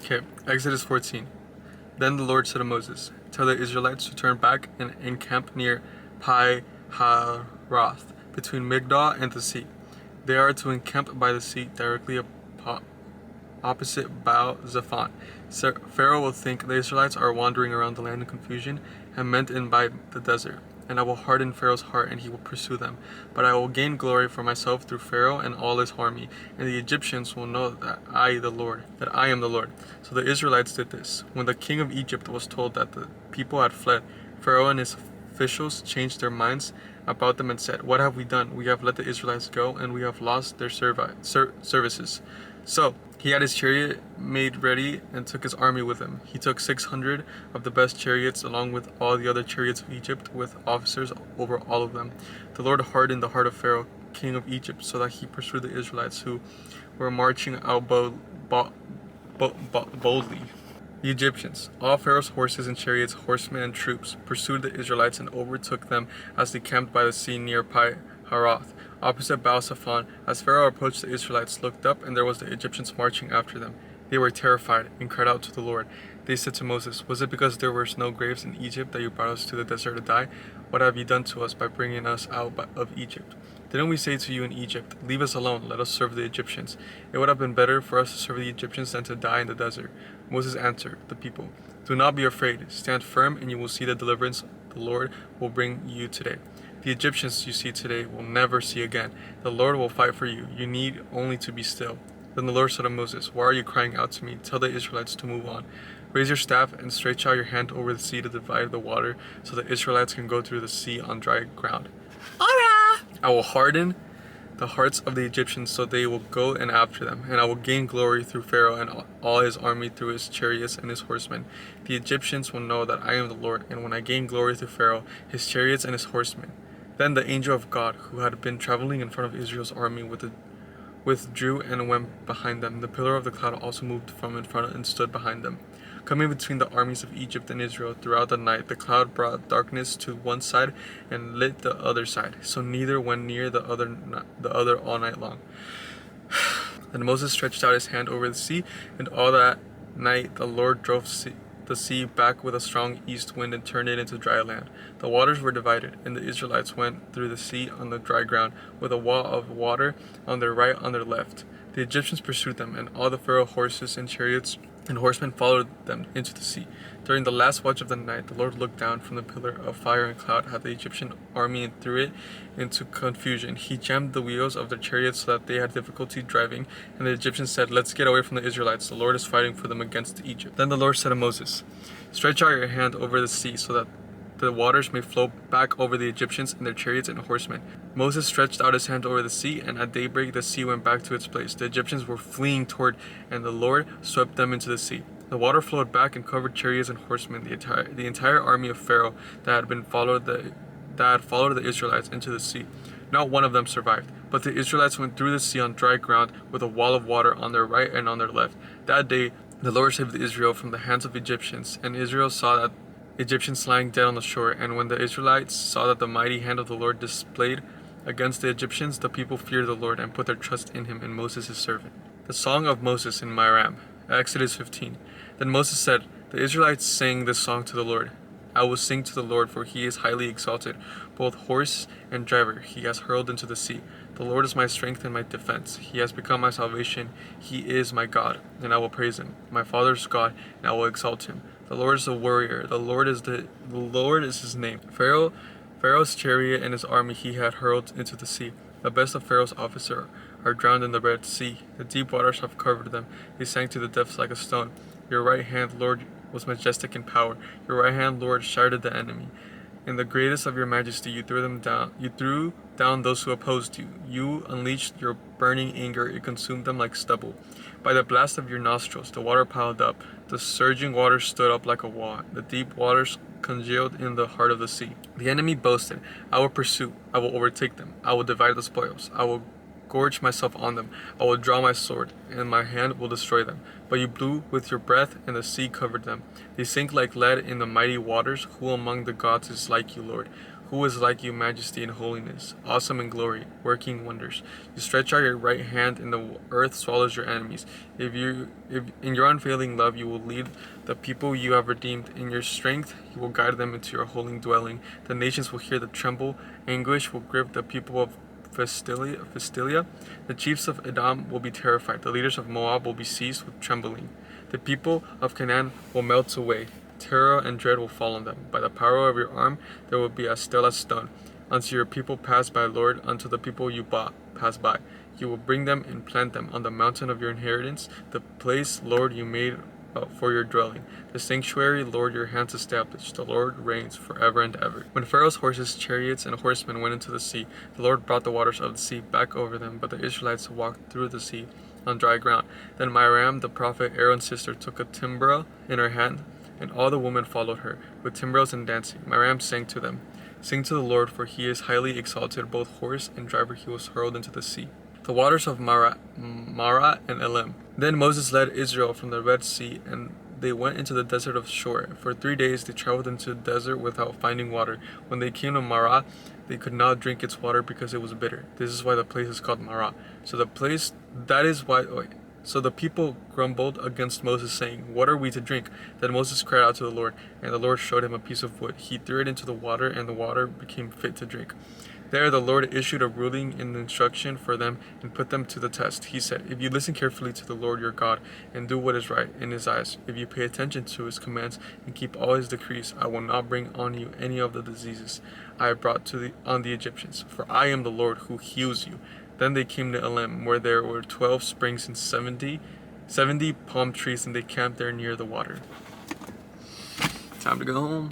Okay, Exodus 14. Then the Lord said to Moses, "Tell the Israelites to turn back and encamp near Pi Haroth, between Migdol and the sea. They are to encamp by the sea, directly opposite Baal Zephon. Pharaoh will think the Israelites are wandering around the land in confusion and meant in by the desert. And I will harden Pharaoh's heart, and he will pursue them. But I will gain glory for myself through Pharaoh and all his army, and the Egyptians will know that I am the Lord." So the Israelites did this. When the king of Egypt was told that the people had fled, Pharaoh and his officials changed their minds about them and said, "What have we done? We have let the Israelites go, and we have lost their services." So he had his chariot made ready and took his army with him. He took 600 of the best chariots along with all the other chariots of Egypt, with officers over all of them. The Lord hardened the heart of Pharaoh, king of Egypt, so that he pursued the Israelites who were marching out boldly. The Egyptians, all Pharaoh's horses and chariots, horsemen and troops, pursued the Israelites and overtook them as they camped by the sea near Pi Haroth, opposite Baal Zephon. As Pharaoh approached, the Israelites looked up, and there was the Egyptians marching after them. They were terrified and cried out to the Lord. They said to Moses, "Was it because there were no graves in Egypt that you brought us to the desert to die? What have you done to us by bringing us out of Egypt? Didn't we say to you in Egypt, 'Leave us alone, let us serve the Egyptians'? It would have been better for us to serve the Egyptians than to die in the desert." Moses answered the people, "Do not be afraid. Stand firm, and you will see the deliverance the Lord will bring you today. The Egyptians you see today will never see again. The Lord will fight for you. You need only to be still." Then the Lord said to Moses, "Why are you crying out to me? Tell the Israelites to move on. Raise your staff and stretch out your hand over the sea to divide the water, so the Israelites can go through the sea on dry ground. I will harden the hearts of the Egyptians so they will go in after them, and I will gain glory through Pharaoh and all his army, through his chariots and his horsemen. The Egyptians will know that I am the Lord, and when I gain glory through Pharaoh, his chariots and his horsemen." Then the angel of God, who had been traveling in front of Israel's army, withdrew and went behind them. The pillar of the cloud also moved from in front and stood behind them. Coming between the armies of Egypt and Israel throughout the night, the cloud brought darkness to one side and lit the other side, so neither went near the other all night long. Then Moses stretched out his hand over the sea, and all that night the Lord drove the sea back with a strong east wind and turned it into dry land. The waters were divided, and the Israelites went through the sea on the dry ground, with a wall of water on their right and on their left. The Egyptians pursued them, and all the Pharaoh horses and chariots and horsemen followed them into the sea. During the last watch of the night, the Lord looked down from the pillar of fire and cloud at the Egyptian army and threw it into confusion. He jammed the wheels of their chariots so that they had difficulty driving, and the Egyptians said, "Let's get away from the Israelites. The Lord is fighting for them against Egypt." Then the Lord said to Moses, "Stretch out your hand over the sea so that the waters may flow back over the Egyptians and their chariots and horsemen." Moses stretched out his hand over the sea, and at daybreak the sea went back to its place. The Egyptians were fleeing toward, and the Lord swept them into the sea. The water flowed back and covered chariots and horsemen, the entire army of Pharaoh that had followed the Israelites into the sea. Not one of them survived. But the Israelites went through the sea on dry ground, with a wall of water on their right and on their left. That day the Lord saved Israel from the hands of Egyptians, and Israel saw that Egyptians lying dead on the shore. And when the Israelites saw that the mighty hand of the Lord displayed against the Egyptians, the people feared the Lord and put their trust in him and Moses his servant. The song of Moses in Miriam. Exodus 15. Then Moses said, "The Israelites sang this song to the Lord. I will sing to the Lord, for he is highly exalted. Both horse and driver he has hurled into the sea. The Lord is my strength and my defense. He has become my salvation. He is my God, and I will praise him. My father's God, and I will exalt him. The Lord is a warrior. The Lord is his name. Pharaoh's chariot and his army he had hurled into the sea. The best of Pharaoh's officers are drowned in the Red Sea. The deep waters have covered them. They sank to the depths like a stone. Your right hand, Lord, was majestic in power. Your right hand, Lord, shattered the enemy. In the greatest of your majesty, you threw them down. You threw down those who opposed you. You unleashed your burning anger. It consumed them like stubble. By the blast of your nostrils, the water piled up. The surging waters stood up like a wall. The deep waters congealed in the heart of the sea. The enemy boasted, "I will pursue. I will overtake them. I will divide the spoils. I will gorge myself on them. I will draw my sword, and my hand will destroy them." But you blew with your breath, and the sea covered them. They sank like lead in the mighty waters. Who among the gods is like you, Lord? Who is like you, majesty and holiness, awesome in glory, working wonders? You stretch out your right hand, and the earth swallows your enemies. If in your unfailing love you will lead the people you have redeemed, in your strength you will guide them into your holy dwelling. The nations will hear the tremble, anguish will grip the people of Phistilia. The chiefs of Edom will be terrified. The leaders of Moab will be seized with trembling. The people of Canaan will melt away. Terror and dread will fall on them. By the power of your arm, there will be as still as stone. Until your people pass by, Lord, until the people you bought pass by. You will bring them and plant them on the mountain of your inheritance, the place, Lord, you made for your dwelling. The sanctuary, Lord, your hands established. The Lord reigns forever and ever. When Pharaoh's horses, chariots, and horsemen went into the sea, the Lord brought the waters of the sea back over them, but the Israelites walked through the sea on dry ground. Then Miriam, the prophet, Aaron's sister, took a timbrel in her hand, and all the women followed her, with timbrels and dancing. Miriam sang to them, "Sing to the Lord, for he is highly exalted, both horse and driver he was hurled into the sea." The waters of Mara and Elim. Then Moses led Israel from the Red Sea, and they went into the desert of Shur. For 3 days they traveled into the desert without finding water. When they came to Marah, they could not drink its water because it was bitter. This is why the place is called Marah. So the people grumbled against Moses, saying, "What are we to drink?" Then Moses cried out to the Lord, and the Lord showed him a piece of wood. He threw it into the water, and the water became fit to drink. There the Lord issued a ruling and instruction for them and put them to the test. He said, "If you listen carefully to the Lord your God and do what is right in his eyes, if you pay attention to his commands and keep all his decrees, I will not bring on you any of the diseases I have brought on the Egyptians, for I am the Lord who heals you." Then they came to Elim, where there were 12 springs and 70 palm trees, and they camped there near the water. Time to go home.